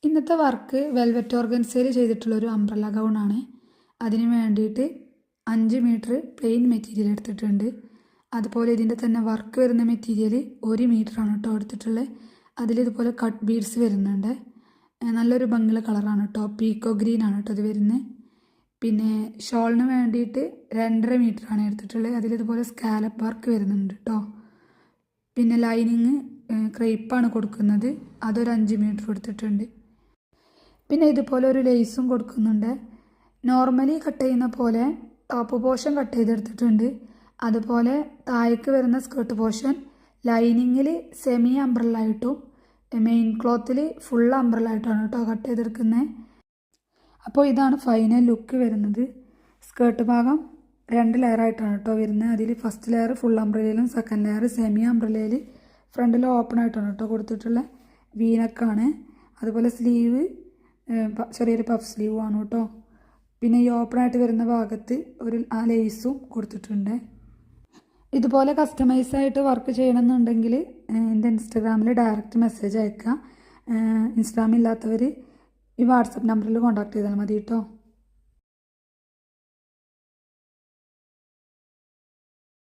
ഇന്നത്തെ work velvet ഓർഗൻസയിൽ ചെയ്തിട്ടുള്ളൊരു umbrella ഗൗണാണ്. അതിന് വേണ്ടിയിട്ട് 5 മീറ്റർ പ്ലെയിൻ മെറ്റീരിയൽ എടുത്തിട്ടുണ്ട്. അതുപോലെ ഇതിൻ്റെ തന്നെ വർക്ക് വരുന്ന മെറ്റീരിയൽ 1 മീറ്ററാണ് കേട്ടോ എടുത്തിട്ടുള്ളത്. അതിലിതുപോലെ കട്ട് ബീഡ്സ് വരുന്നുണ്ട്. നല്ലൊരു ഭംഗിയുള്ള കളറാണ് കേട്ടോ, പീക്കോ ഗ്രീൻ ആണ് കേട്ടോ ഇത് വരുന്നത്. പിന്നെ ഷോളിന് വേണ്ടിയിട്ട് 2.5 മീറ്ററാണ് എടുത്തിട്ടുള്ളത്. അതിലിതുപോലെ സ്കാലപ്പ് വർക്ക് വരുന്നുണ്ട് കേട്ടോ. പിന്നെ ലൈനിങ് ക്രേപ്പാണ് കൊടുക്കുന്നത്, അതൊരു 5 മീറ്റർ എടുത്തിട്ടുണ്ട്. പിന്നെ ഇതുപോലെ ഒരു ലേസും കൊടുക്കുന്നുണ്ട്. നോർമലി കട്ട് ചെയ്യുന്ന പോലെ ടോപ്പ് പോർഷൻ കട്ട് ചെയ്തെടുത്തിട്ടുണ്ട്. അതുപോലെ താഴേക്ക് വരുന്ന സ്കേർട്ട് പോർഷൻ ലൈനിങ്ങിൽ സെമി അംബ്രല്ലായിട്ടും മെയിൻ ക്ലോത്തിൽ ഫുൾ അംബ്രല്ലായിട്ടാണ് കേട്ടോ കട്ട് ചെയ്തെടുക്കുന്നത്. അപ്പോൾ ഇതാണ് ഫൈനൽ ലുക്ക് വരുന്നത്. സ്കേർട്ട് ഭാഗം 2 ലെയറായിട്ടാണ് കേട്ടോ വരുന്നത്. അതിൽ ഫസ്റ്റ് ലെയർ ഫുൾ അംബ്രല്ലയിലും സെക്കൻഡ് ലെയർ സെമി അംബ്രല്ലയിൽ ഫ്രണ്ടിൽ ഓപ്പൺ ആയിട്ടാണ് കേട്ടോ കൊടുത്തിട്ടുള്ളത്. വീനക്കാണ്. അതുപോലെ സ്ലീവ് ചെറിയൊരു പഫ് സ്ലീവും ആണ് കേട്ടോ. പിന്നെ ഈ ഓപ്പണായിട്ട് വരുന്ന ഭാഗത്ത് ഒരു ലേസും കൊടുത്തിട്ടുണ്ട്. ഇതുപോലെ കസ്റ്റമൈസായിട്ട് വർക്ക് ചെയ്യണമെന്നുണ്ടെങ്കിൽ എൻ്റെ ഇൻസ്റ്റാഗ്രാമിൽ ഡയറക്റ്റ് മെസ്സേജ് അയക്കുക. ഇൻസ്റ്റാഗ്രാം ഇല്ലാത്തവർ ഈ വാട്സപ്പ് നമ്പറിൽ കോൺടാക്ട് ചെയ്താൽ മതി കേട്ടോ.